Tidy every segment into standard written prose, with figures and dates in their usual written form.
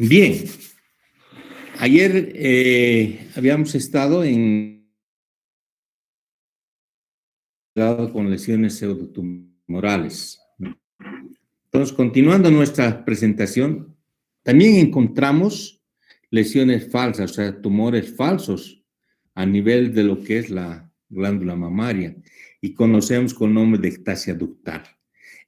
Bien, ayer habíamos estado con lesiones pseudotumorales. Entonces, continuando nuestra presentación, también encontramos lesiones falsas, o sea, tumores falsos a nivel de lo que es la glándula mamaria y conocemos con el nombre de ectasia ductal.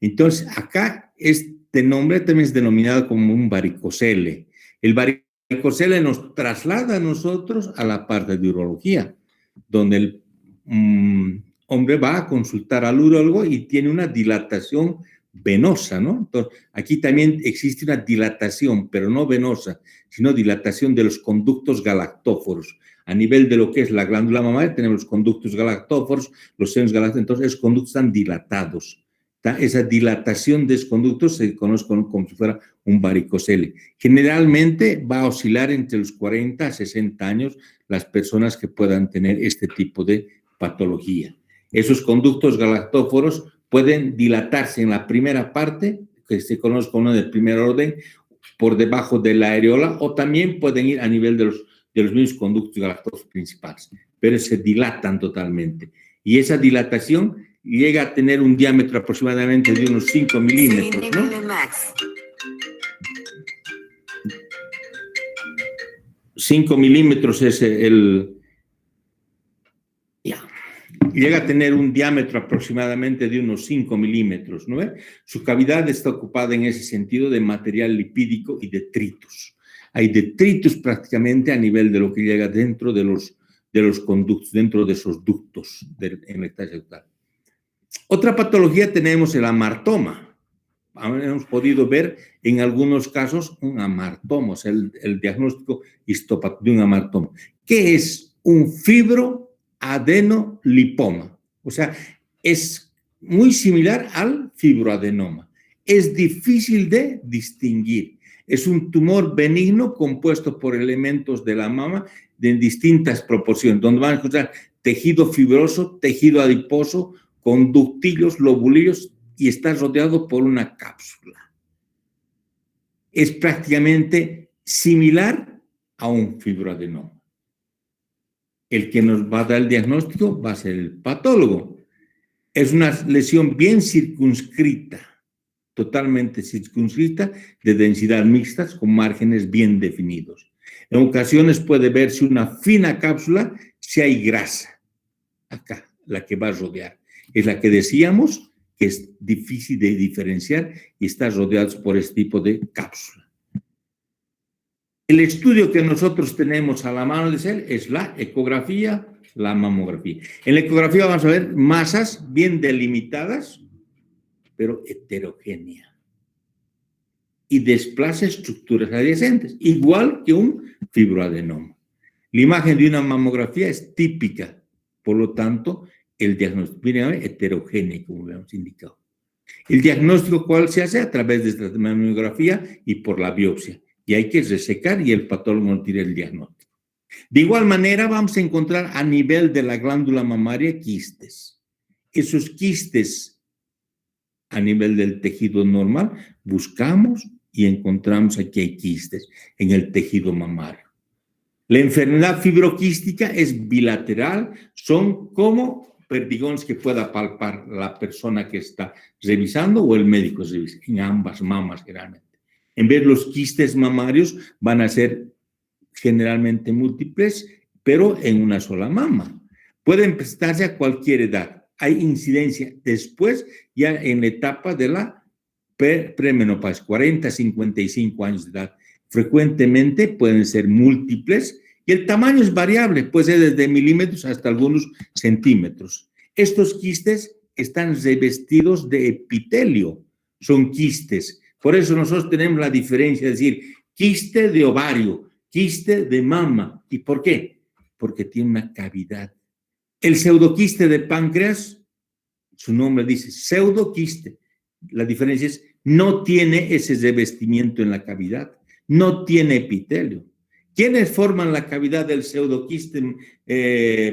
Entonces, acá este nombre también es denominado como un varicocele. El varicocele nos traslada a nosotros a la parte de urología, donde el hombre va a consultar al urólogo y tiene una dilatación venosa, ¿no? Entonces, aquí también existe una dilatación, pero no venosa, sino dilatación de los conductos galactóforos. A nivel de lo que es la glándula mamaria, tenemos los conductos galactóforos, los senos galactóforos, entonces esos conductos están dilatados. Esa dilatación de esos conductos se conoce como si fuera un varicocele. Generalmente va a oscilar entre los 40 a 60 años las personas que puedan tener este tipo de patología. Esos conductos galactóforos pueden dilatarse en la primera parte, que se conoce como de primer orden, por debajo de la areola, o también pueden ir a nivel de los mismos conductos galactóforos principales, pero se dilatan totalmente. Y esa dilatación llega a tener un diámetro aproximadamente de unos 5 milímetros, ¿no? 5 milímetros es llega a tener un diámetro aproximadamente de unos 5 milímetros, ¿no? Su cavidad está ocupada en ese sentido de material lipídico y detritus. Hay detritus prácticamente a nivel de lo que llega dentro de los conductos, dentro de esos ductos en la ectasia ductal. Otra patología tenemos el amartoma. Hemos podido ver en algunos casos un amartoma, o sea, el diagnóstico histopático de un amartoma. ¿Qué es un fibroadenolipoma? O sea, es muy similar al fibroadenoma. Es difícil de distinguir. Es un tumor benigno compuesto por elementos de la mama de distintas proporciones, donde van a encontrar tejido fibroso, tejido adiposo, conductillos, lobulillos, y está rodeado por una cápsula. Es prácticamente similar a un fibroadenoma. El que nos va a dar el diagnóstico va a ser el patólogo. Es una lesión bien circunscrita, totalmente circunscrita, de densidad mixtas, con márgenes bien definidos. En ocasiones puede verse una fina cápsula si hay grasa. Acá, la que va a rodear. Es la que decíamos que es difícil de diferenciar y está rodeados por este tipo de cápsula. El estudio que nosotros tenemos a la mano de ser es la ecografía, la mamografía. En la ecografía vamos a ver masas bien delimitadas, pero heterogénea. Y desplaza estructuras adyacentes, igual que un fibroadenoma. La imagen de una mamografía es típica, por lo tanto, el diagnóstico viene heterogéneo, como habíamos indicado. El diagnóstico, ¿cuál se hace? A través de la mamografía y por la biopsia. Y hay que resecar y el patólogo nos tira el diagnóstico. De igual manera, vamos a encontrar a nivel de la glándula mamaria quistes. Esos quistes a nivel del tejido normal, buscamos y encontramos aquí hay quistes en el tejido mamario. La enfermedad fibroquística es bilateral, son como perdigones que pueda palpar la persona que está revisando o el médico revisa, en ambas mamas generalmente. En vez de los quistes mamarios van a ser generalmente múltiples, pero en una sola mama. Pueden presentarse a cualquier edad. Hay incidencia después, ya en la etapa de la premenopausia, 40 a 55 años de edad. Frecuentemente pueden ser múltiples y el tamaño es variable, puede ser desde milímetros hasta algunos centímetros. Estos quistes están revestidos de epitelio, son quistes. Por eso nosotros tenemos la diferencia de decir quiste de ovario, quiste de mama. ¿Y por qué? Porque tiene una cavidad. El pseudoquiste de páncreas, su nombre dice pseudoquiste. La diferencia es no tiene ese revestimiento en la cavidad, no tiene epitelio. ¿Quiénes forman la cavidad del pseudoquiste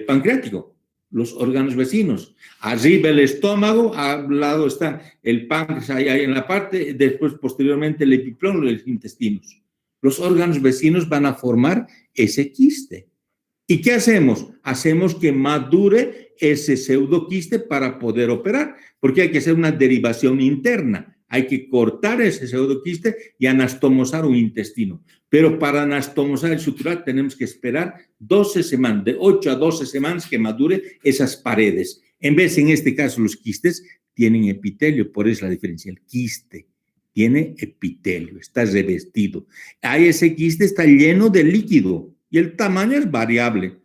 pancreático? Los órganos vecinos. Arriba el estómago, al lado está el páncreas, ahí en la parte, después posteriormente el epiplón, los intestinos. los órganos vecinos van a formar ese quiste. ¿Y qué hacemos? Hacemos que madure ese pseudoquiste para poder operar, porque hay que hacer una derivación interna. Hay que cortar ese pseudoquiste y anastomosar un intestino. Pero para anastomosar y suturar tenemos que esperar 12 semanas, de 8 a 12 semanas que madure esas paredes. En vez, en este caso, los quistes tienen epitelio, por eso la diferencia. El quiste tiene epitelio, está revestido. Ahí ese quiste está lleno de líquido y el tamaño es variable.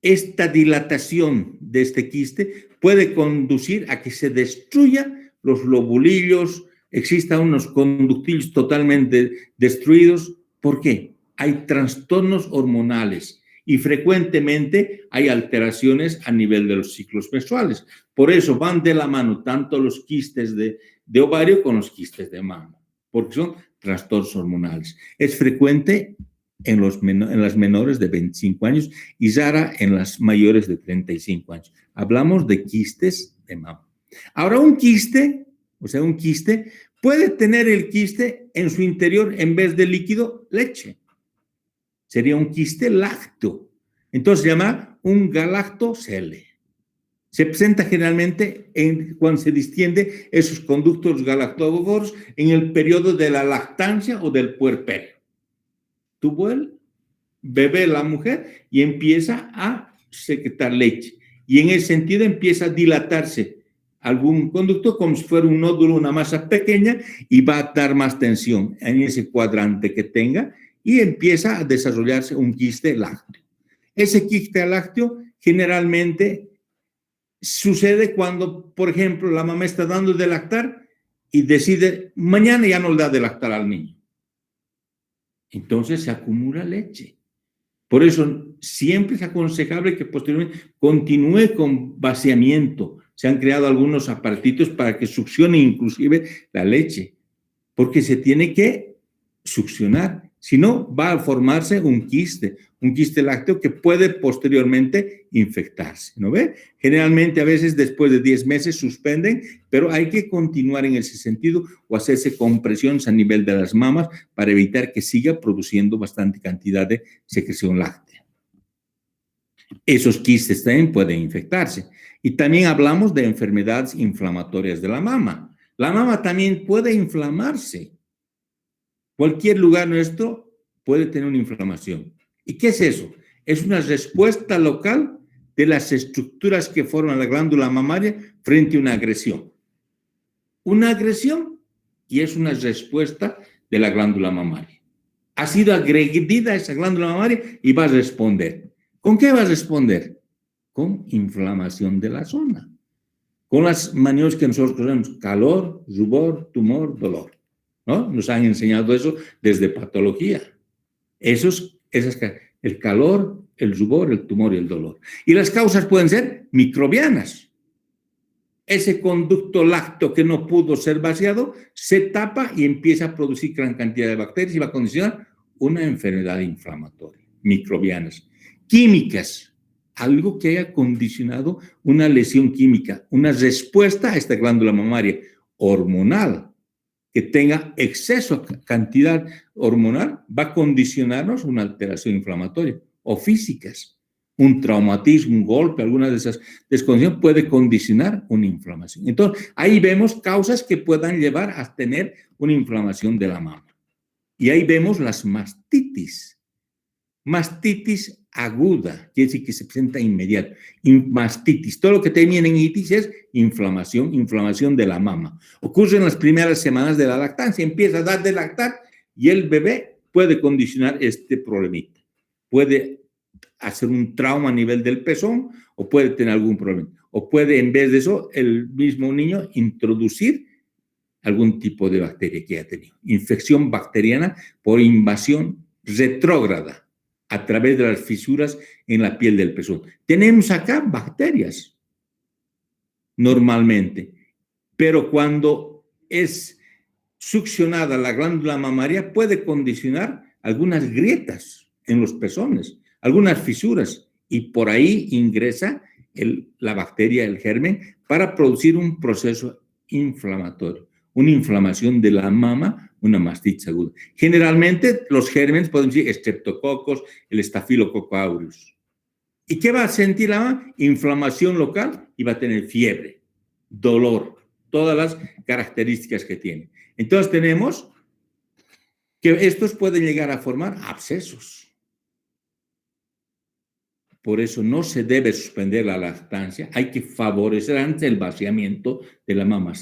Esta dilatación de este quiste puede conducir a que se destruya los lobulillos, existan unos conductillos totalmente destruidos. ¿Por qué? Hay trastornos hormonales y frecuentemente hay alteraciones a nivel de los ciclos menstruales. Por eso van de la mano tanto los quistes de ovario con los quistes de mama, porque son trastornos hormonales. Es frecuente en las menores de 25 años y rara en las mayores de 35 años. Hablamos de quistes de mama. Ahora, un quiste puede tener el quiste en su interior, en vez de líquido, leche. Sería un quiste lácteo. Entonces se llama un galactocele. Se presenta generalmente cuando se distiende esos conductos galactóforos en el periodo de la lactancia o del puerperio. Tuvo el bebé, la mujer, y empieza a secretar leche. Y en ese sentido empieza a dilatarse algún conducto como si fuera un nódulo, una masa pequeña, y va a dar más tensión en ese cuadrante que tenga y empieza a desarrollarse un quiste lácteo. Ese quiste lácteo generalmente sucede cuando, por ejemplo, la mamá está dando de lactar y decide, mañana ya no le da de lactar al niño. Entonces se acumula leche. Por eso siempre es aconsejable que posteriormente continúe con vaciamiento. Se han creado algunos aparatitos para que succione inclusive la leche, porque se tiene que succionar. Si no, va a formarse un quiste lácteo que puede posteriormente infectarse, ¿no ve? Generalmente, a veces, después de 10 meses suspenden, pero hay que continuar en ese sentido o hacerse compresiones a nivel de las mamas para evitar que siga produciendo bastante cantidad de secreción láctea. Esos quistes también pueden infectarse. Y también hablamos de enfermedades inflamatorias de la mama. La mama también puede inflamarse. Cualquier lugar nuestro puede tener una inflamación. ¿Y qué es eso? Es una respuesta local de las estructuras que forman la glándula mamaria frente a una agresión. Una agresión y es una respuesta de la glándula mamaria. Ha sido agredida esa glándula mamaria y va a responder. ¿Con qué va a responder? Con inflamación de la zona. Con las maniobras que nosotros conocemos: calor, rubor, tumor, dolor. ¿No? Nos han enseñado eso desde patología. El calor, el rubor, el tumor y el dolor. Y las causas pueden ser microbianas. Ese conducto lácteo que no pudo ser vaciado se tapa y empieza a producir gran cantidad de bacterias y va a condicionar una enfermedad inflamatoria. Microbianas. Químicas. Algo que haya condicionado una lesión química, una respuesta a esta glándula mamaria. Hormonal, que tenga exceso de cantidad hormonal, va a condicionarnos una alteración inflamatoria. O físicas, un traumatismo, un golpe, alguna de esas descondiciones puede condicionar una inflamación. Entonces, ahí vemos causas que puedan llevar a tener una inflamación de la mama. Y ahí vemos las mastitis. Mastitis aguda, quiere decir que se presenta inmediato. Mastitis, todo lo que termina en itis es inflamación de la mama. Ocurre en las primeras semanas de la lactancia, empieza a dar de lactar y el bebé puede condicionar este problemita. Puede hacer un trauma a nivel del pezón o puede tener algún problema. O puede, en vez de eso, el mismo niño introducir algún tipo de bacteria que haya tenido. Infección bacteriana por invasión retrógrada a través de las fisuras en la piel del pezón. Tenemos acá bacterias, normalmente, pero cuando es succionada la glándula mamaria puede condicionar algunas grietas en los pezones, algunas fisuras, y por ahí ingresa la bacteria, el germen, para producir un proceso inflamatorio, una inflamación de la mama, una mastitis aguda. Generalmente los gérmenes pueden ser estreptococos, el estafilococo aureus. ¿Y qué va a sentir la mamá? Inflamación local y va a tener fiebre, dolor, todas las características que tiene. Entonces tenemos que estos pueden llegar a formar abscesos. Por eso no se debe suspender la lactancia, hay que favorecer antes el vaciamiento de la mama.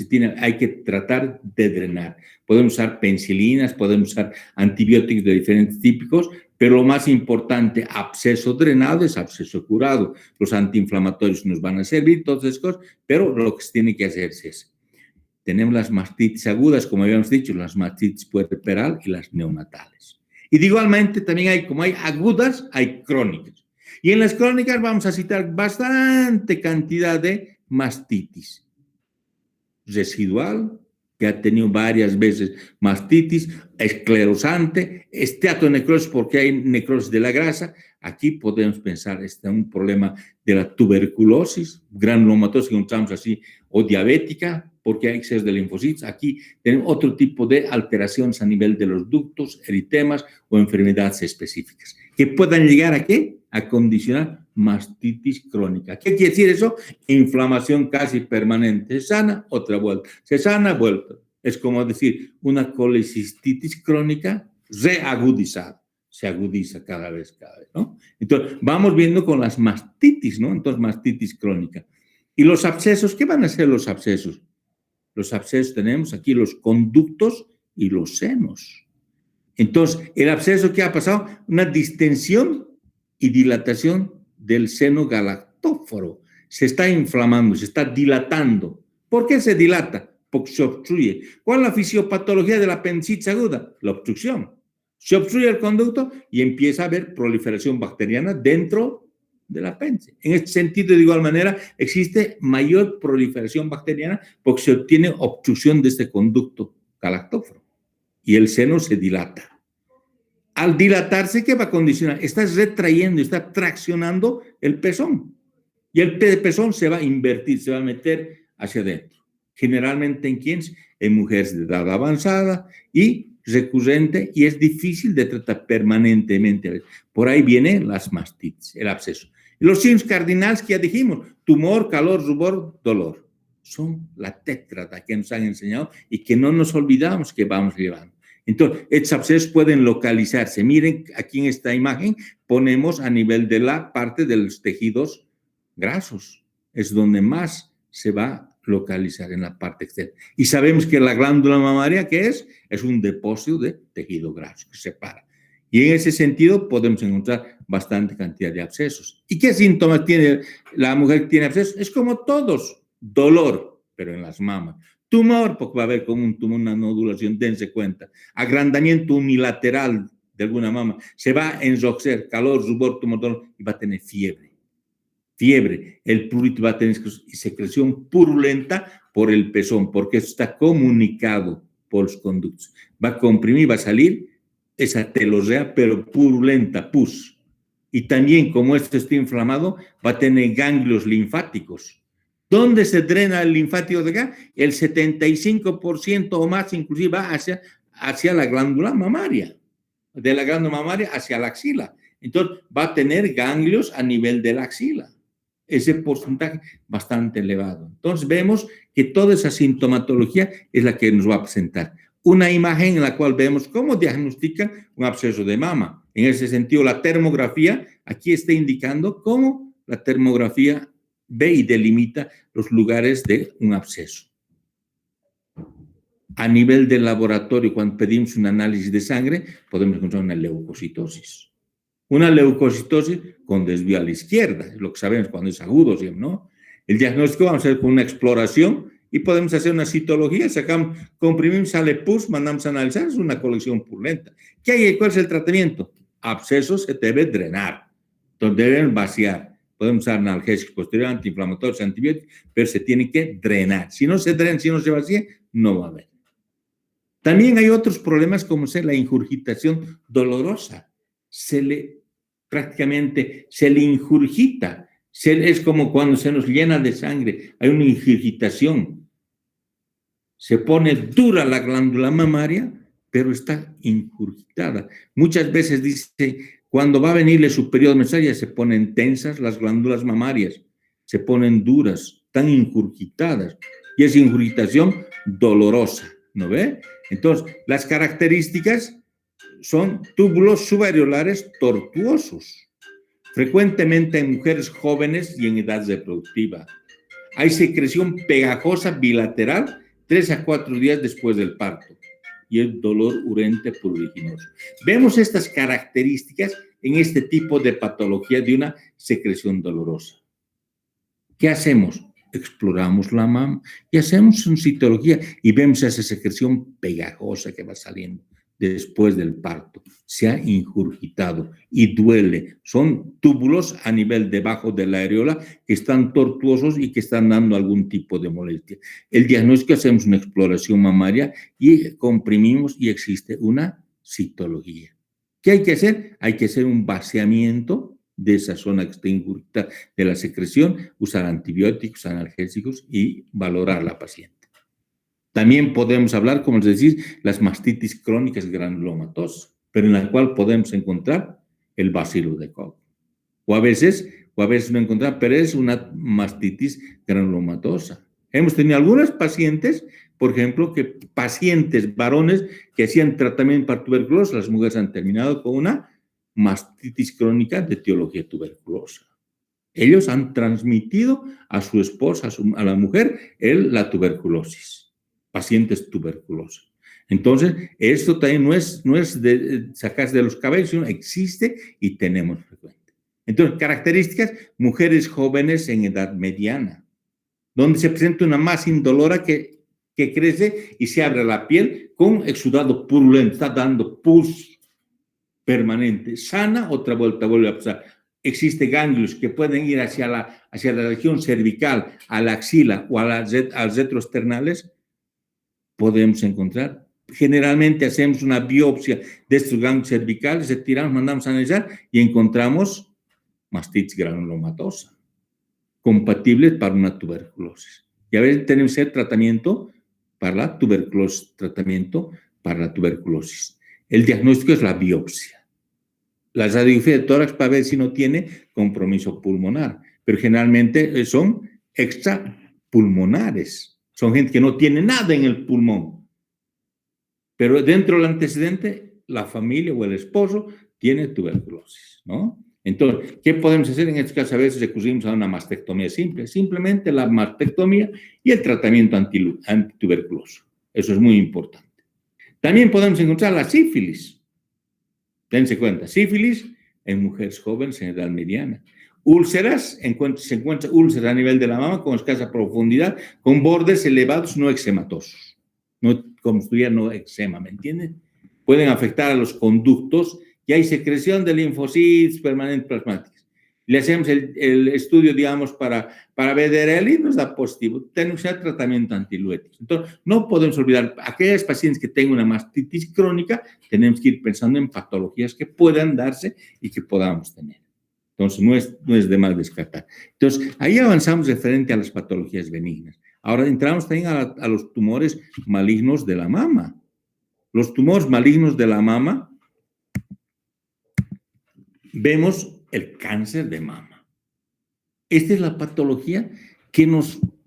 Hay que tratar de drenar. Podemos usar penicilinas, podemos usar antibióticos de diferentes tipos, pero lo más importante, absceso drenado es absceso curado. Los antiinflamatorios nos van a servir, todas esas cosas, pero lo que se tiene que hacer es eso. Tenemos las mastitis agudas, como habíamos dicho, las mastitis puerperal y las neonatales. Y igualmente también como hay agudas, hay crónicas. Y en las crónicas vamos a citar bastante cantidad de mastitis residual, que ha tenido varias veces mastitis, esclerosante, esteatonecrosis porque hay necrosis de la grasa. Aquí podemos pensar un problema de la tuberculosis, granulomatosis que encontramos así, o diabética, porque hay exceso de linfocitos. Aquí tenemos otro tipo de alteraciones a nivel de los ductos, eritemas o enfermedades específicas, que puedan llegar ¿a qué? A condicionar mastitis crónica. ¿Qué quiere decir eso? Inflamación casi permanente. Se sana, otra vuelta. Se sana, vuelta. Es como decir, una colecistitis crónica reagudizada. Se agudiza cada vez, ¿no? Entonces, vamos viendo con las mastitis, ¿no? Entonces, mastitis crónica. ¿Y los abscesos? ¿Qué van a ser los abscesos? Los abscesos tenemos aquí los conductos y los senos. Entonces, el absceso, ¿qué ha pasado? Una distensión y dilatación del seno galactóforo. Se está inflamando, se está dilatando. ¿Por qué se dilata? Porque se obstruye. ¿Cuál es la fisiopatología de la apendicitis aguda? La obstrucción. Se obstruye el conducto y empieza a haber proliferación bacteriana dentro del apéndice. En este sentido, de igual manera, existe mayor proliferación bacteriana porque se obtiene obstrucción de este conducto galactóforo y el seno se dilata. Al dilatarse, ¿qué va a condicionar? Está retrayendo, está traccionando el pezón. Y el pezón se va a invertir, se va a meter hacia adentro. Generalmente, ¿en quiénes? En mujeres de edad avanzada y recurrente, y es difícil de tratar permanentemente. Por ahí vienen las mastitis, el absceso. Y los signos cardinales que ya dijimos, tumor, calor, rubor, dolor. Son la tétrada que nos han enseñado y que no nos olvidamos que vamos llevando. Entonces, estos abscesos pueden localizarse. Miren, aquí en esta imagen ponemos a nivel de la parte de los tejidos grasos. Es donde más se va a localizar, en la parte externa. Y sabemos que la glándula mamaria, ¿qué es? Es un depósito de tejido graso que separa. Y en ese sentido podemos encontrar bastante cantidad de abscesos. ¿Y qué síntomas tiene la mujer que tiene abscesos? Es como todos, dolor, pero en las mamas. Tumor, porque va a haber como un tumor, una nodulación, dense cuenta. Agrandamiento unilateral de alguna mama. Se va a enrojecer, calor, rubor, tumor, dolor, y va a tener fiebre. Fiebre. El prurito va a tener secreción purulenta por el pezón, porque eso está comunicado por los conductos. Va a comprimir, va a salir esa telosea, pero purulenta, pus. Y también, como esto está inflamado, va a tener ganglios linfáticos. ¿Dónde se drena el linfático de acá? El 75% o más inclusive va hacia la glándula mamaria, de la glándula mamaria hacia la axila. Entonces va a tener ganglios a nivel de la axila. Ese porcentaje bastante elevado. Entonces vemos que toda esa sintomatología es la que nos va a presentar. Una imagen en la cual vemos cómo diagnostican un absceso de mama. En ese sentido, la termografía aquí está indicando cómo la termografía ve y delimita los lugares de un absceso. A nivel del laboratorio, cuando pedimos un análisis de sangre, podemos encontrar una leucocitosis. Una leucocitosis con desvío a la izquierda, es lo que sabemos cuando es agudo, ¿no? El diagnóstico vamos a hacer con una exploración y podemos hacer una citología, sacamos, comprimimos, sale pus, mandamos a analizar, es una colección purulenta. ¿Qué hay? ¿Cuál es el tratamiento? Absceso se debe drenar, entonces deben vaciar. Podemos usar analgésicos posteriores, antiinflamatorios, antibióticos, pero se tiene que drenar. Si no se drena, si no se vacía, no va a haber. También hay otros problemas como ser la ingurgitación dolorosa. Prácticamente se le ingurgita. Es como cuando se nos llena de sangre, hay una ingurgitación. Se pone dura la glándula mamaria pero está ingurgitada. Muchas veces dice, cuando va a venirle su periodo menstrual, ya se ponen tensas las glándulas mamarias, se ponen duras, están ingurgitadas, y es ingurgitación dolorosa, ¿no ve? Entonces, las características son túbulos subareolares tortuosos, frecuentemente en mujeres jóvenes y en edad reproductiva. Hay secreción pegajosa bilateral 3 a 4 días después del parto y el dolor urente pruriginoso. Vemos estas características en este tipo de patología de una secreción dolorosa. ¿Qué hacemos? Exploramos la mama y hacemos una citología y vemos esa secreción pegajosa que va saliendo después del parto. Se ha ingurgitado y duele. Son túbulos a nivel debajo de la areola que están tortuosos y que están dando algún tipo de molestia. El diagnóstico, hacemos una exploración mamaria y comprimimos y existe una citología. ¿Qué hay que hacer? Hay que hacer un vaciamiento de esa zona que está ingurgitada de la secreción, usar antibióticos, analgésicos y valorar a la paciente. También podemos hablar, como les decía, las mastitis crónicas granulomatosas, pero en la cual podemos encontrar el bacilo de Koch. O a veces no encontrar, pero es una mastitis granulomatosa. Hemos tenido algunas pacientes, por ejemplo, pacientes varones que hacían tratamiento para tuberculosis, las mujeres han terminado con una mastitis crónica de etiología tuberculosa. Ellos han transmitido a su esposa, a la mujer, la tuberculosis. Pacientes tuberculosos. Entonces, esto también no es de sacarse de los cabellos, sino existe y tenemos frecuente. Entonces, características, mujeres jóvenes en edad mediana, donde se presenta una masa indolora que crece y se abre la piel con exudado purulento, está dando pus permanente, sana, otra vuelta vuelve a pasar. Existen ganglios que pueden ir hacia la región cervical, a la axila o a las retroesternales, podemos encontrar. Generalmente hacemos una biopsia de estos ganglios cervicales, retiramos, mandamos a analizar y encontramos mastitis granulomatosa, compatible para una tuberculosis. Y a veces tenemos que hacer tratamiento para la tuberculosis. El diagnóstico es la biopsia. La radiografía de tórax para ver si no tiene compromiso pulmonar, pero generalmente son extrapulmonares. Son gente que no tiene nada en el pulmón. Pero dentro del antecedente, la familia o el esposo tiene tuberculosis, ¿no? Entonces, ¿qué podemos hacer? En este caso, a veces recurrimos a una mastectomía simple. Simplemente la mastectomía y el tratamiento antituberculoso. Eso es muy importante. También podemos encontrar la sífilis. Dense cuenta, sífilis en mujeres jóvenes en edad mediana. Úlceras, se encuentran úlceras a nivel de la mama con escasa profundidad, con bordes elevados no eczematosos. No, como estudiar no eczema, ¿me entienden? Pueden afectar a los conductos y hay secreción de linfocitos permanentes plasmáticos. Le hacemos el estudio, digamos, para VDRL y nos da positivo. Tenemos que hacer tratamiento antiluético. Entonces, no podemos olvidar, aquellas pacientes que tengan una mastitis crónica, tenemos que ir pensando en patologías que puedan darse y que podamos tener. Entonces, no es de más descartar. Entonces, ahí avanzamos referente a las patologías benignas. Ahora entramos también a los tumores malignos de la mama. Los tumores malignos de la mama, vemos el cáncer de mama. Esta es la patología que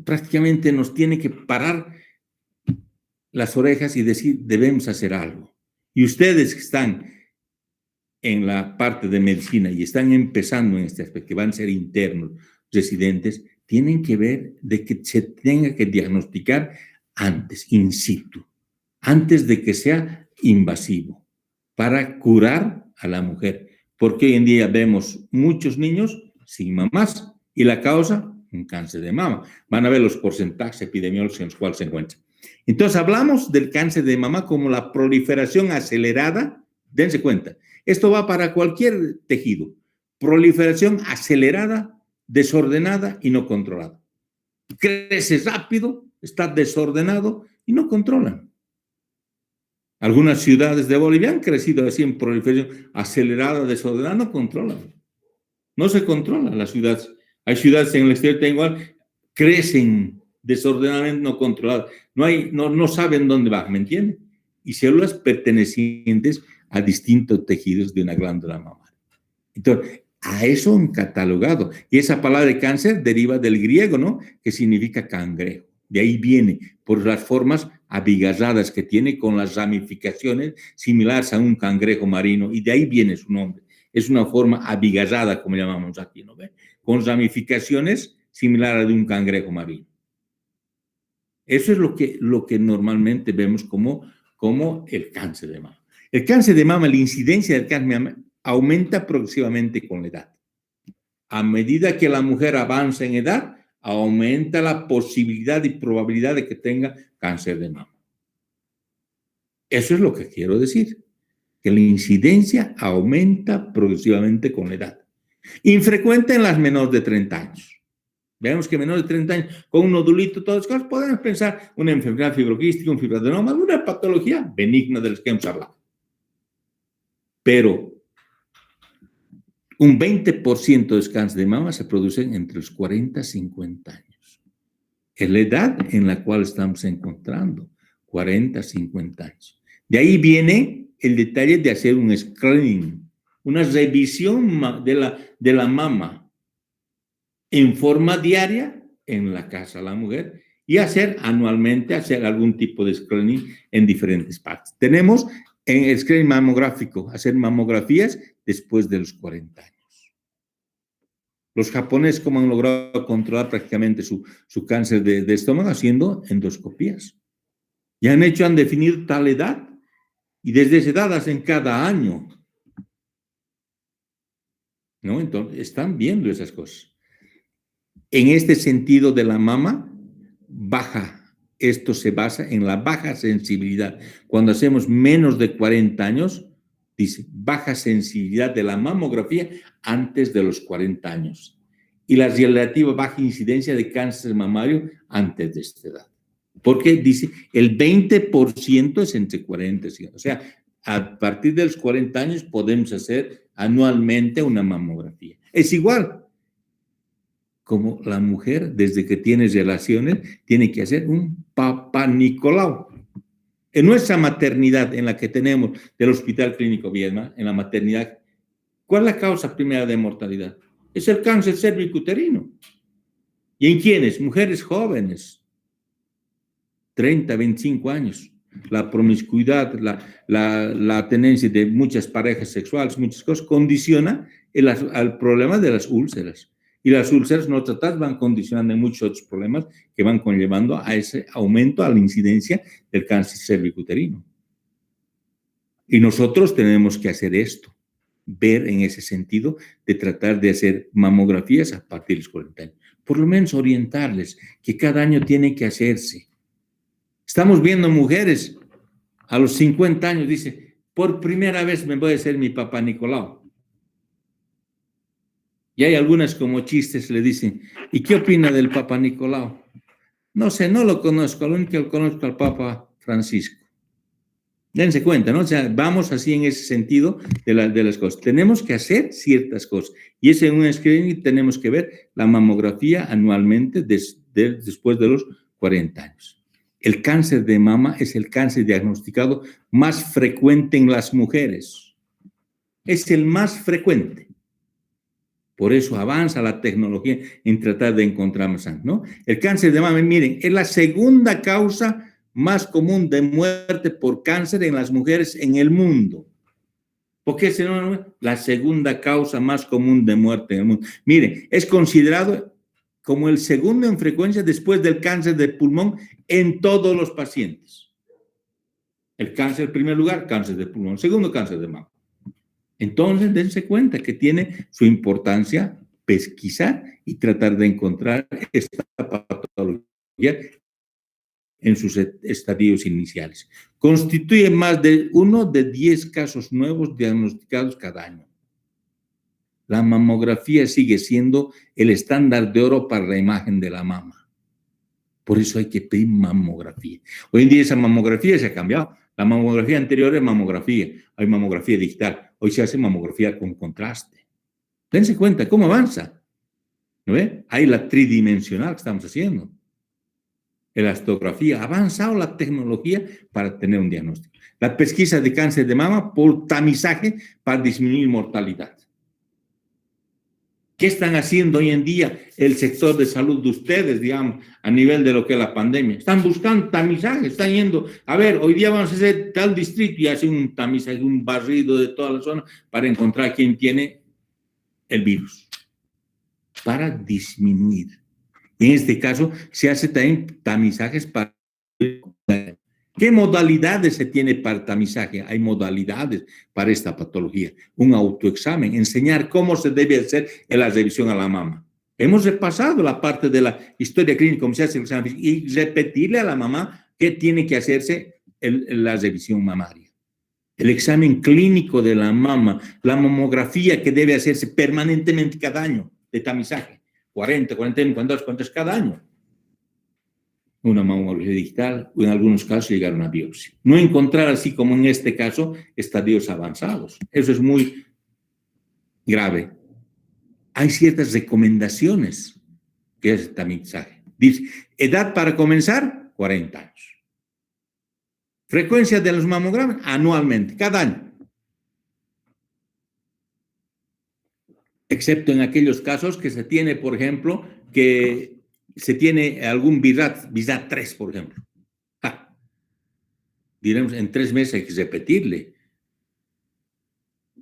prácticamente nos tiene que parar las orejas y decir, debemos hacer algo. Y ustedes que están en la parte de medicina y están empezando en este aspecto, que van a ser internos, residentes, tienen que ver de que se tenga que diagnosticar antes, in situ, antes de que sea invasivo, para curar a la mujer. Porque hoy en día vemos muchos niños sin mamás y la causa, un cáncer de mama. Van a ver los porcentajes epidemiológicos en los cuales se encuentran. Entonces, hablamos del cáncer de mama como la proliferación acelerada. Dense cuenta, esto va para cualquier tejido. Proliferación acelerada, desordenada y no controlada. Crece rápido, está desordenado y no controlan. Algunas ciudades de Bolivia han crecido así en proliferación acelerada, desordenada, no controlan. No se controlan las ciudades. Hay ciudades en el exterior que igual crecen desordenadamente, no controladas. No saben dónde va, ¿me entienden? y células pertenecientes a distintos tejidos de una glándula mamaria. Entonces, a eso han catalogado. Y esa palabra de cáncer deriva del griego, ¿no? Que significa cangrejo. De ahí viene, por las formas abigarradas que tiene con las ramificaciones similares a un cangrejo marino. Y de ahí viene su nombre. Es una forma abigarrada, como llamamos aquí, ¿no ve? Con ramificaciones similares a de un cangrejo marino. Eso es lo que normalmente vemos como el cáncer de mama. El cáncer de mama, la incidencia del cáncer de mama aumenta progresivamente con la edad. A medida que la mujer avanza en edad, aumenta la posibilidad y probabilidad de que tenga cáncer de mama. Eso es lo que quiero decir, que la incidencia aumenta progresivamente con la edad. Infrecuente en las menores de 30 años. Vemos que menores de 30 años, con un nodulito, todas las cosas, podemos pensar una enfermedad fibroquística, un fibroadenoma, alguna patología benigna de las que hemos hablado. Pero un 20% de los cánceres de mama se producen entre los 40 y 50 años. Es la edad en la cual estamos encontrando, 40 a 50 años. De ahí viene el detalle de hacer un screening, una revisión de la mama en forma diaria en la casa de la mujer y anualmente algún tipo de screening en diferentes partes. Tenemos en el screening mamográfico, hacer mamografías después de los 40 años. Los japoneses, como han logrado controlar prácticamente su cáncer de estómago, haciendo endoscopías. Y han definido tal edad, y desde esa edad hacen cada año. ¿No? Entonces, están viendo esas cosas. En este sentido de la mama, esto se basa en la baja sensibilidad. Cuando hacemos menos de 40 años, dice, baja sensibilidad de la mamografía antes de los 40 años. Y la relativa baja incidencia de cáncer mamario antes de esta edad. Porque dice, el 20% es entre 40 y 50. O sea, a partir de los 40 años podemos hacer anualmente una mamografía. Es igual como la mujer, desde que tiene relaciones, tiene que hacer un Papá Nicolau. En nuestra maternidad, en la que tenemos del Hospital Clínico Viedma, en la maternidad, ¿cuál es la causa primera de mortalidad? Es el cáncer cervicuterino. ¿Y en quiénes? Mujeres jóvenes, 30, 25 años. La promiscuidad, la tenencia de muchas parejas sexuales, muchas cosas, condiciona al problema de las úlceras. Y las úlceras no tratadas van condicionando muchos otros problemas que van conllevando a ese aumento, a la incidencia del cáncer cervicuterino. Y nosotros tenemos que hacer esto, ver en ese sentido de tratar de hacer mamografías a partir de los 40 años. Por lo menos orientarles que cada año tiene que hacerse. Estamos viendo mujeres a los 50 años, dice, por primera vez me voy a hacer mi Papá Nicolau. Y hay algunas como chistes, le dicen, ¿y qué opina del Papa Nicolau? No sé, no lo conozco, lo único que lo conozco al Papa Francisco. Dense cuenta, ¿no? O sea, vamos así en ese sentido de las cosas. Tenemos que hacer ciertas cosas. Y es en un screening tenemos que ver la mamografía anualmente después de los 40 años. El cáncer de mama es el cáncer diagnosticado más frecuente en las mujeres. Es el más frecuente. Por eso avanza la tecnología en tratar de encontrar más sangre, ¿no? El cáncer de mama, miren, es la segunda causa más común de muerte por cáncer en las mujeres en el mundo. ¿Por qué es la segunda causa más común de muerte en el mundo? Miren, es considerado como el segundo en frecuencia después del cáncer de pulmón en todos los pacientes. El cáncer en primer lugar, cáncer de pulmón. Segundo, cáncer de mama. Entonces, dense cuenta que tiene su importancia pesquisar y tratar de encontrar esta patología en sus estadios iniciales. Constituye más de 1 de 10 casos nuevos diagnosticados cada año. La mamografía sigue siendo el estándar de oro para la imagen de la mama. Por eso hay que pedir mamografía. Hoy en día esa mamografía se ha cambiado. La mamografía anterior era mamografía, hay mamografía digital. Hoy se hace mamografía con contraste. Dense cuenta cómo avanza. ¿No ve? Hay la tridimensional que estamos haciendo. elastografía, ha avanzado la tecnología para tener un diagnóstico. La pesquisa de cáncer de mama por tamizaje para disminuir mortalidad. ¿Qué están haciendo hoy en día el sector de salud de ustedes, digamos, a nivel de lo que es la pandemia? Están buscando tamizaje, están yendo, a ver, hoy día vamos a hacer tal distrito y hacen un tamizaje, un barrido de toda la zona para encontrar quién tiene el virus, para disminuir. En este caso, se hace también tamizajes para... ¿Qué modalidades se tiene para tamizaje? Hay modalidades para esta patología. Un autoexamen, enseñar cómo se debe hacer la revisión a la mama. Hemos repasado la parte de la historia clínica, cómo se hace el examen, y repetirle a la mamá que tiene que hacerse la revisión mamaria. El examen clínico de la mama, la mamografía que debe hacerse permanentemente cada año de tamizaje. 40, 42 cada año. Una mamografía digital, o en algunos casos llegar a una biopsia. No encontrar, así como en este caso, estadios avanzados. Eso es muy grave. Hay ciertas recomendaciones que es el tamizaje. Dice, edad para comenzar, 40 años. Frecuencia de los mamogramas, anualmente, cada año. Excepto en aquellos casos que se tiene, por ejemplo, que se tiene algún VIRAT 3, por ejemplo. Diremos, en 3 meses hay que repetirle.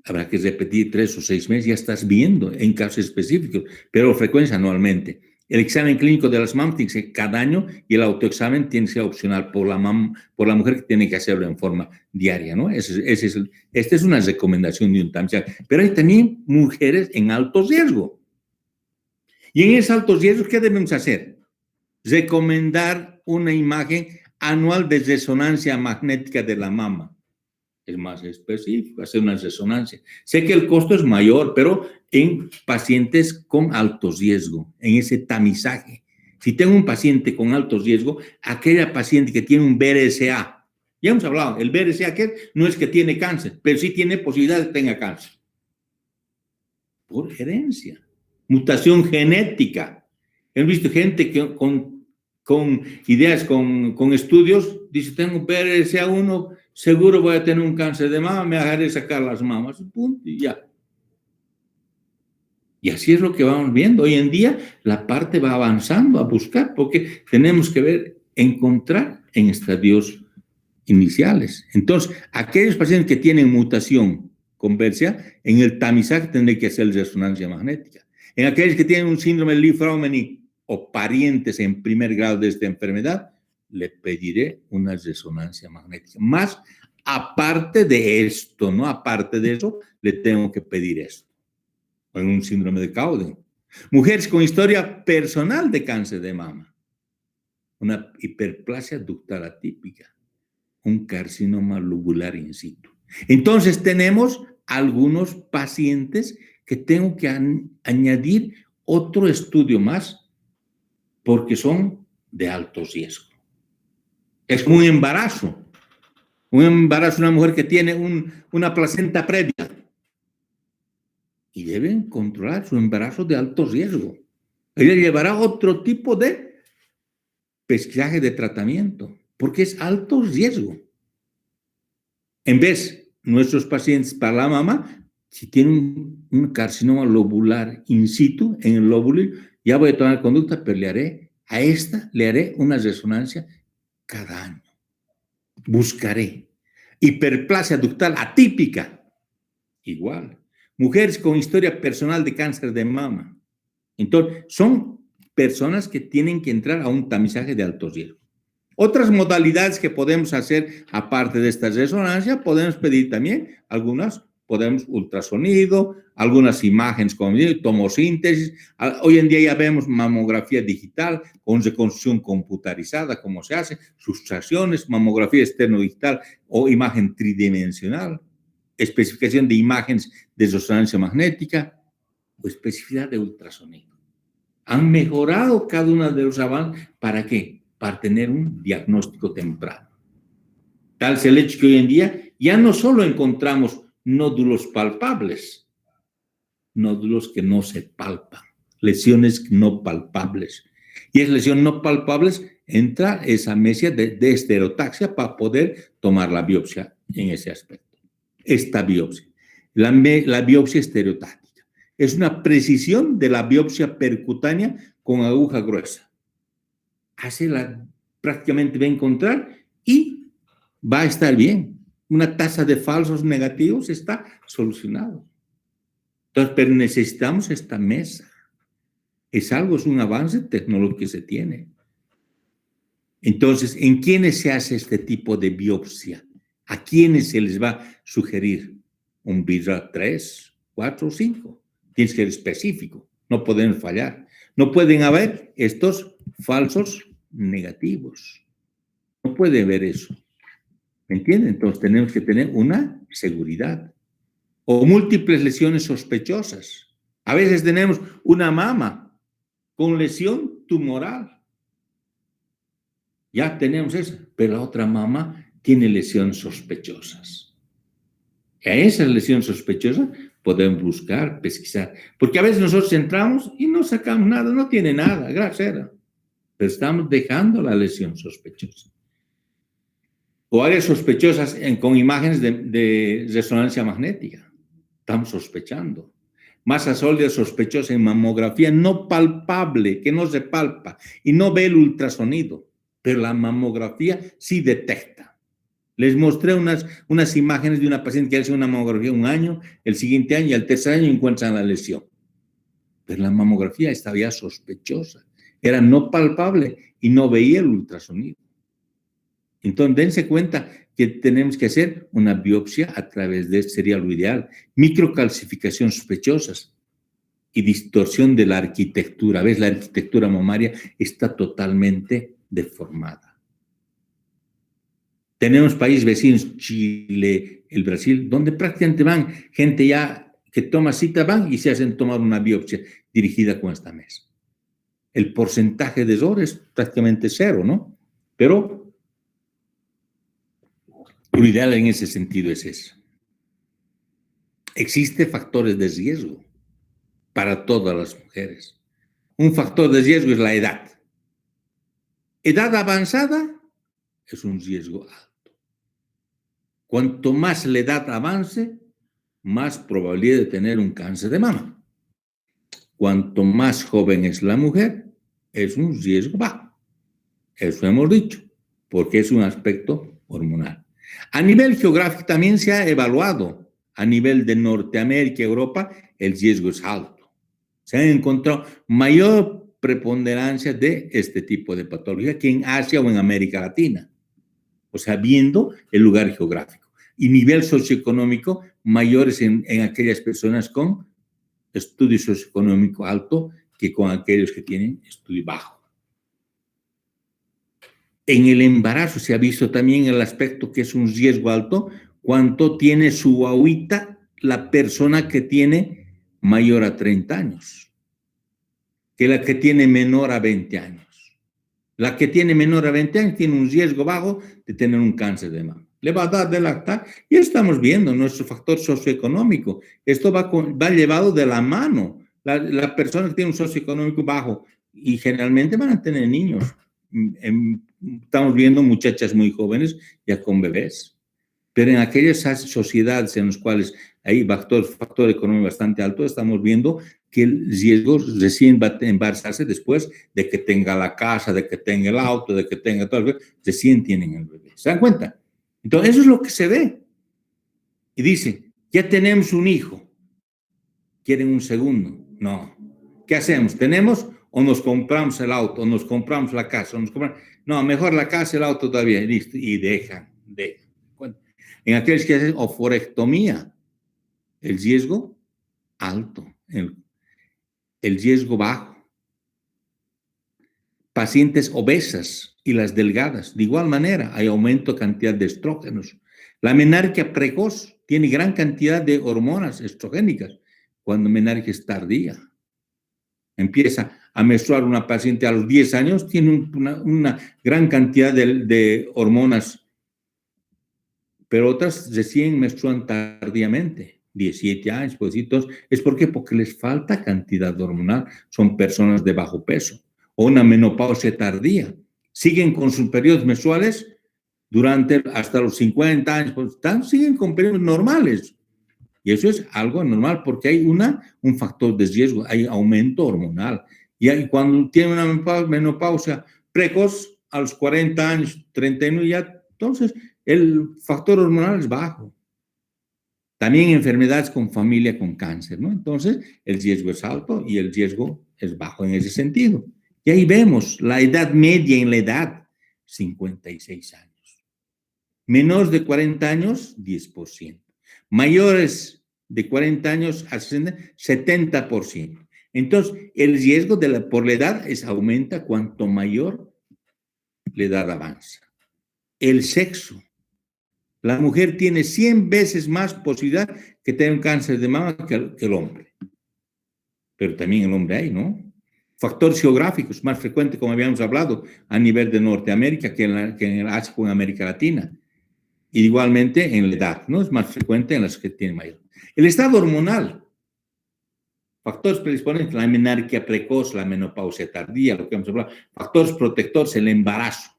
Habrá que repetir 3 o 6 meses, ya estás viendo en casos específicos, pero frecuencia anualmente. El examen clínico de las mamas tiene que ser cada año y el autoexamen tiene que ser opcional por la mujer que tiene que hacerlo en forma diaria, ¿no? Esta es una recomendación de un tamizaje. Pero hay también mujeres en alto riesgo. Y en ese alto riesgo, ¿qué debemos hacer? Recomendar una imagen anual de resonancia magnética de la mama. Es más específico, hacer una resonancia. Sé que el costo es mayor, pero en pacientes con alto riesgo, en ese tamizaje. Si tengo un paciente con alto riesgo, aquella paciente que tiene un BRCA, ya hemos hablado, el BRCA que no es que tiene cáncer, pero sí tiene posibilidad de que tenga cáncer. Por herencia. Mutación genética. He visto gente que con ideas, con estudios, dice, tengo BRCA1, seguro voy a tener un cáncer de mama, me dejaré sacar las mamas, punto, y ya. Y así es lo que vamos viendo. Hoy en día la parte va avanzando a buscar, porque tenemos que encontrar en estadios iniciales. Entonces, aquellos pacientes que tienen mutación con BRCA, en el tamizaje tendré que hacer resonancia magnética. En aquellos que tienen un síndrome de Li-Fraumeni o parientes en primer grado de esta enfermedad, le pediré una resonancia magnética. Más aparte de esto, ¿no? Aparte de eso, le tengo que pedir esto. O en un síndrome de Cowden. Mujeres con historia personal de cáncer de mama. Una hiperplasia ductal atípica. Un carcinoma lobular in situ. Entonces tenemos algunos pacientes que tengo que añadir otro estudio más porque son de alto riesgo. Es un embarazo. Una mujer que tiene una placenta previa y deben controlar su embarazo de alto riesgo. Ella llevará otro tipo de pesquisaje de tratamiento porque es alto riesgo. En vez, nuestros pacientes para la mama, si tienen un carcinoma lobular in situ, en el lóbulo, ya voy a tomar conducta, pero le haré una resonancia cada año. Buscaré. Hiperplasia ductal atípica, igual. Mujeres con historia personal de cáncer de mama. Entonces, son personas que tienen que entrar a un tamizaje de alto riesgo. Otras modalidades que podemos hacer, aparte de esta resonancia, podemos pedir también algunas, podemos ultrasonido, algunas imágenes con tomosíntesis. Hoy en día ya vemos mamografía digital con reconstrucción computarizada, como se hace, sustracciones, mamografía externo-digital o imagen tridimensional, especificación de imágenes de resonancia magnética o especificidad de ultrasonido. Han mejorado cada uno de los avances. ¿Para qué? Para tener un diagnóstico temprano. Tal es el hecho que hoy en día ya no solo encontramos nódulos palpables, nódulos que no se palpan, lesiones no palpables. Y es lesiones no palpables entra esa mesia de estereotaxia para poder tomar la biopsia en ese aspecto. Esta biopsia, la biopsia estereotática, es una precisión de la biopsia percutánea con aguja gruesa. Prácticamente va a encontrar y va a estar bien. Una tasa de falsos negativos está solucionado. Entonces, pero necesitamos esta mesa. Es un avance tecnológico que se tiene. Entonces, ¿en quiénes se hace este tipo de biopsia? ¿A quiénes se les va a sugerir? Un BRCA 3, 4 o 5. Tienes que ser específico. No pueden fallar. No pueden haber estos falsos negativos. No puede haber eso. ¿Me entienden? Entonces, tenemos que tener una seguridad. O múltiples lesiones sospechosas. A veces tenemos una mama con lesión tumoral. Ya tenemos esa, pero la otra mama tiene lesiones sospechosas. A esas lesiones sospechosas podemos buscar, pesquisar. Porque a veces nosotros entramos y no sacamos nada, no tiene nada, gracias. Pero estamos dejando la lesión sospechosa. O áreas sospechosas con imágenes de resonancia magnética. Estamos sospechando. Masa sólida sospechosa en mamografía no palpable, que no se palpa y no ve el ultrasonido, pero la mamografía sí detecta. Les mostré unas imágenes de una paciente que hace una mamografía un año, el siguiente año y al tercer año encuentran la lesión. Pero la mamografía estaba ya sospechosa, era no palpable y no veía el ultrasonido. Entonces, dense cuenta que tenemos que hacer una biopsia a través de, sería lo ideal, microcalcificación sospechosas y distorsión de la arquitectura. ¿Ves? La arquitectura mamaria está totalmente deformada. Tenemos países vecinos, Chile, el Brasil, donde prácticamente van gente ya que toma cita, van y se hacen tomar una biopsia dirigida con esta mesa. El porcentaje de error es prácticamente cero, ¿no? Pero lo ideal en ese sentido es eso. Existen factores de riesgo para todas las mujeres. Un factor de riesgo es la edad. Edad avanzada es un riesgo alto. Cuanto más la edad avance, más probabilidad de tener un cáncer de mama. Cuanto más joven es la mujer, es un riesgo bajo. Eso hemos dicho, porque es un aspecto hormonal. A nivel geográfico también se ha evaluado. A nivel de Norteamérica y Europa, el riesgo es alto. Se han encontrado mayor preponderancia de este tipo de patología que en Asia o en América Latina. O sea, viendo el lugar geográfico. Y nivel socioeconómico mayores en aquellas personas con estudio socioeconómico alto que con aquellos que tienen estudio bajo. En el embarazo se ha visto también el aspecto que es un riesgo alto cuánto tiene su agüita la persona que tiene mayor a 30 años que la que tiene menor a 20 años. La que tiene menor a 20 años tiene un riesgo bajo de tener un cáncer de mama. Le va a dar de lactar y estamos viendo nuestro factor socioeconómico. Esto va llevado de la mano. La persona que tiene un socioeconómico bajo y generalmente van a tener niños. Estamos viendo muchachas muy jóvenes ya con bebés, pero en aquellas sociedades en las cuales hay factor económico bastante alto, estamos viendo que el riesgo recién va a embarazarse después de que tenga la casa, de que tenga el auto, de que tenga todo, recién tienen el bebé. ¿Se dan cuenta? Entonces, eso es lo que se ve. Y dice, ya tenemos un hijo, ¿quieren un segundo? No. ¿Qué hacemos? ¿Tenemos o nos compramos el auto, o nos compramos la casa? No, mejor la casa, el auto todavía, listo, y dejan. En aquellos que hacen oforectomía, el riesgo alto, el riesgo bajo. Pacientes obesas y las delgadas, de igual manera, hay aumento de cantidad de estrógenos. La menarquia precoz tiene gran cantidad de hormonas estrogénicas, cuando menarquia es tardía. Empieza a menstruar una paciente a los 10 años, tiene una gran cantidad de hormonas, pero otras recién menstruan tardíamente, 17 años, pues, entonces, ¿es por qué? Porque les falta cantidad hormonal, son personas de bajo peso, o una menopausia tardía, siguen con sus periodos mensuales hasta los 50 años, siguen con periodos normales. Y eso es algo normal porque hay un factor de riesgo, hay aumento hormonal. Y cuando tiene una menopausia precoz, a los 40 años, 39 ya, entonces el factor hormonal es bajo. También enfermedades con familia con cáncer, ¿no? Entonces el riesgo es alto y el riesgo es bajo en ese sentido. Y ahí vemos la edad media en la edad, 56 años. Menores de 40 años, 10%. Mayores de 40 años a 60, 70%. Entonces, el riesgo por la edad aumenta cuanto mayor la edad avanza. El sexo. La mujer tiene 100 veces más posibilidad que tener un cáncer de mama que el hombre. Pero también el hombre hay, ¿no? Factores geográficos, más frecuente, como habíamos hablado, a nivel de Norteamérica que en Asia o en América Latina. Y igualmente en la edad, ¿no? Es más frecuente en las que tienen mayor. El estado hormonal. Factores predisponentes, la menarquia precoz, la menopausia tardía, lo que hemos hablado. Factores protectores, el embarazo.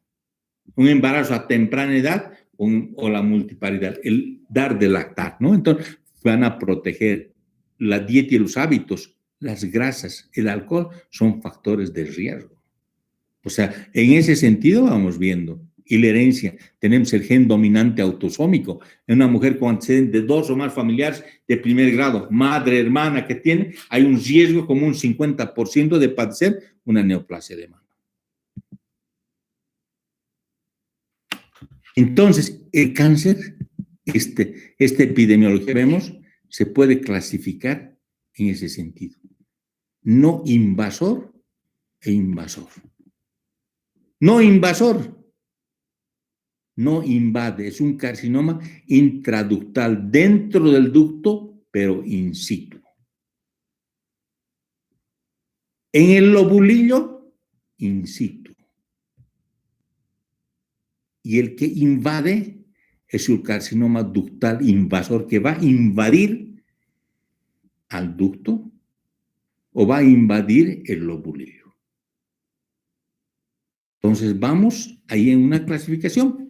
Un embarazo a temprana edad o la multiparidad, el dar de lactar, ¿no? Entonces, van a proteger la dieta y los hábitos, las grasas, el alcohol, son factores de riesgo. O sea, en ese sentido vamos viendo. Y la herencia, tenemos el gen dominante autosómico. En una mujer con antecedentes de 2 o más familiares de primer grado, madre, hermana que tiene, hay un riesgo como un 50% de padecer una neoplasia de mama. Entonces, el cáncer, esta epidemiología, vemos, se puede clasificar en ese sentido. No invasor e invasor. No invasor. No invade, es un carcinoma intraductal dentro del ducto, pero in situ. En el lobulillo, in situ. Y el que invade es el carcinoma ductal invasor, que va a invadir al ducto o va a invadir el lobulillo. Entonces vamos ahí en una clasificación.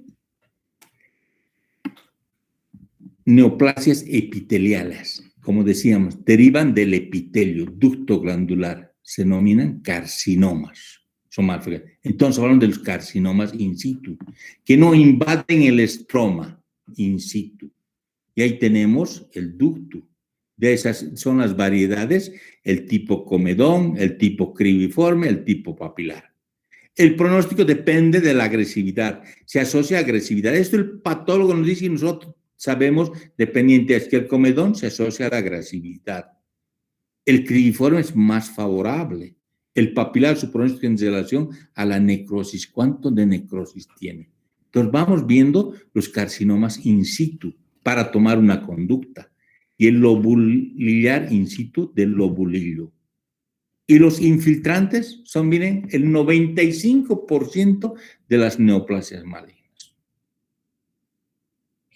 Neoplasias epiteliales, como decíamos, derivan del epitelio, ducto glandular, se denominan carcinomas. Son más frecuentes. Entonces hablamos de los carcinomas in situ, que no invaden el estroma in situ. Y ahí tenemos el ducto. De esas son las variedades, el tipo comedón, el tipo cribiforme, el tipo papilar. El pronóstico depende de la agresividad, se asocia a agresividad. Esto el patólogo nos dice y nosotros sabemos, dependiente, es que el comedón se asocia a la agresividad. El cribiforme es más favorable. El papilar, su pronóstico en relación a la necrosis. ¿Cuánto de necrosis tiene? Entonces vamos viendo los carcinomas in situ para tomar una conducta. Y el lobulillar in situ del lobulillo. Y los infiltrantes son, miren, el 95% de las neoplasias malignas.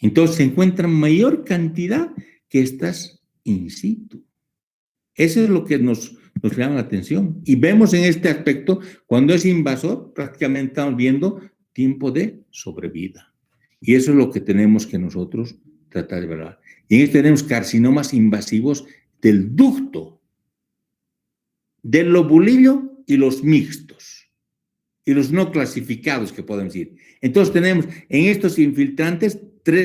Entonces se encuentran mayor cantidad que estas in situ. Eso es lo que nos llama la atención. Y vemos en este aspecto, cuando es invasor, prácticamente estamos viendo tiempo de sobrevida. Y eso es lo que tenemos que nosotros tratar de ver. Y en esto tenemos carcinomas invasivos del ducto, del lobulillo y los mixtos. Y los no clasificados que podemos decir. Entonces tenemos en estos infiltrantes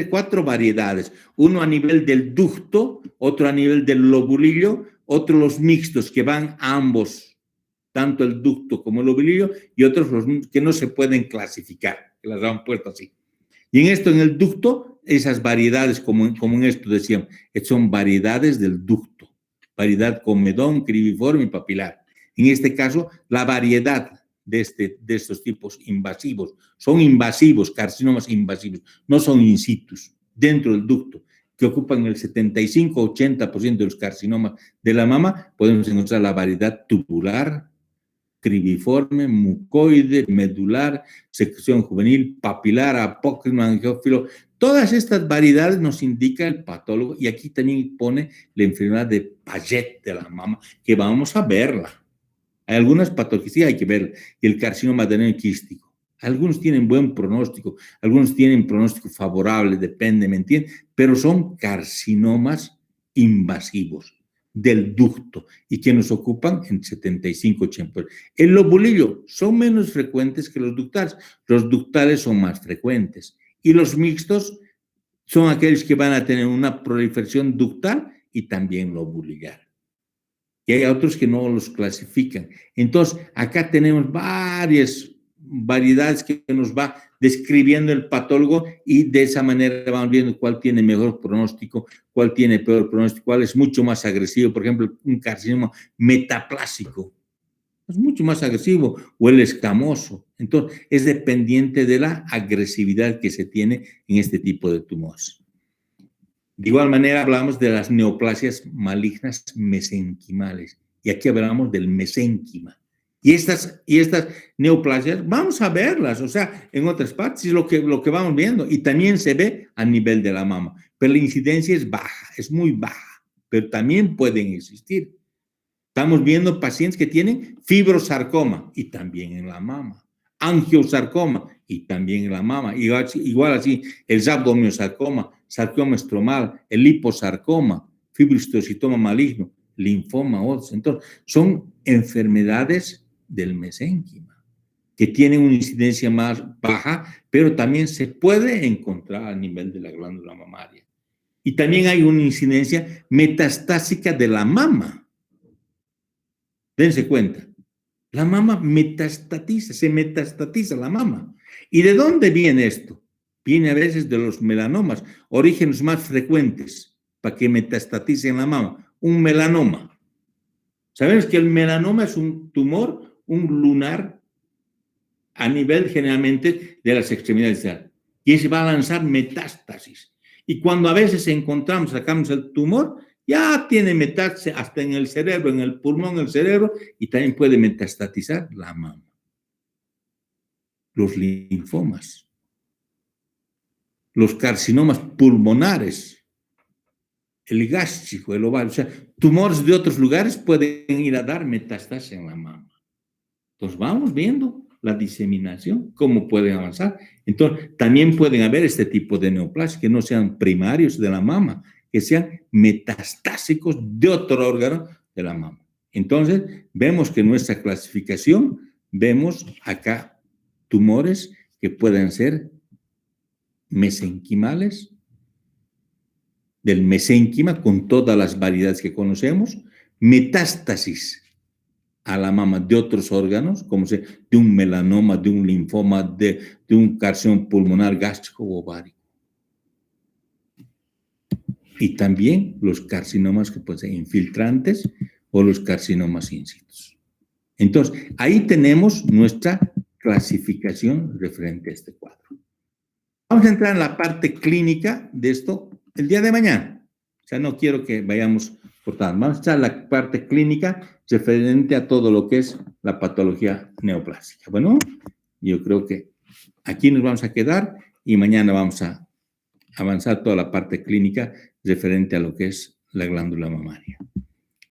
4 variedades. Uno a nivel del ducto, otro a nivel del lobulillo, otro los mixtos que van a ambos, tanto el ducto como el lobulillo, y otros los que no se pueden clasificar, que las han puesto así. Y en esto, en el ducto, esas variedades, como en esto decíamos, son variedades del ducto. Variedad comedón, cribiforme y papilar. En este caso, la variedad de estos tipos invasivos. Son invasivos, carcinomas invasivos, no son in situ, dentro del ducto, que ocupan el 75-80% de los carcinomas de la mama. Podemos encontrar la variedad tubular, cribiforme, mucoide, medular, secreción juvenil, papilar, apócrino, angiófilo. Todas estas variedades nos indica el patólogo, y aquí también pone la enfermedad de Paget de la mama, que vamos a verla. Hay algunas patologías, hay que ver, y el carcinoma adenoide quístico. Algunos tienen buen pronóstico, algunos tienen pronóstico favorable, depende, ¿me entiendes? Pero son carcinomas invasivos del ducto y que nos ocupan en 75-80%. El lobulillo son menos frecuentes que los ductales son más frecuentes y los mixtos son aquellos que van a tener una proliferación ductal y también lobulillar. Y hay otros que no los clasifican. Entonces, acá tenemos varias variedades que nos va describiendo el patólogo y de esa manera vamos viendo cuál tiene mejor pronóstico, cuál tiene peor pronóstico, cuál es mucho más agresivo. Por ejemplo, un carcinoma metaplásico es mucho más agresivo, o el escamoso. Entonces, es dependiente de la agresividad que se tiene en este tipo de tumores. De igual manera, hablamos de las neoplasias malignas mesenquimales. Y aquí hablamos del mesénquima. Y estas neoplasias, vamos a verlas, o sea, en otras partes, es lo que vamos viendo. Y también se ve a nivel de la mama. Pero la incidencia es baja, es muy baja. Pero también pueden existir. Estamos viendo pacientes que tienen fibrosarcoma y también en la mama. Angiosarcoma y también en la mama. Igual así, el sabdomiosarcoma, sarcoma estromal, el liposarcoma, fibrostocitoma maligno, linfoma, otros. Entonces, son enfermedades del mesénquima que tienen una incidencia más baja, pero también se puede encontrar a nivel de la glándula mamaria. Y también hay una incidencia metastásica de la mama. Dense cuenta, la mama se metastatiza la mama. ¿Y de dónde viene esto? Viene a veces de los melanomas, orígenes más frecuentes para que metastaticen la mama. Un melanoma. Sabemos que el melanoma es un tumor, un lunar, a nivel generalmente de las extremidades. Y se va a lanzar metástasis. Y cuando a veces sacamos el tumor, ya tiene metástasis hasta en el cerebro, en el pulmón, en el cerebro, y también puede metastatizar la mama. Los linfomas, los carcinomas pulmonares, el gástrico, el ovario, o sea, tumores de otros lugares pueden ir a dar metástasis en la mama. Entonces vamos viendo la diseminación, cómo pueden avanzar. Entonces también pueden haber este tipo de neoplasias que no sean primarios de la mama, que sean metastásicos de otro órgano de la mama. Entonces, vemos que en nuestra clasificación, vemos acá tumores que pueden ser mesenquimales, del mesénquima con todas las variedades que conocemos, metástasis a la mama de otros órganos, como de un melanoma, de un linfoma, de un carcinoma pulmonar, gástrico o ovárico. Y también los carcinomas que pueden ser infiltrantes o los carcinomas in situ. Entonces, ahí tenemos nuestra clasificación referente a este cuadro. Vamos a entrar en la parte clínica de esto el día de mañana. O sea, no quiero que vayamos por tanto. Vamos a entrar en la parte clínica referente a todo lo que es la patología neoplásica. Bueno, yo creo que aquí nos vamos a quedar y mañana vamos a avanzar toda la parte clínica referente a lo que es la glándula mamaria.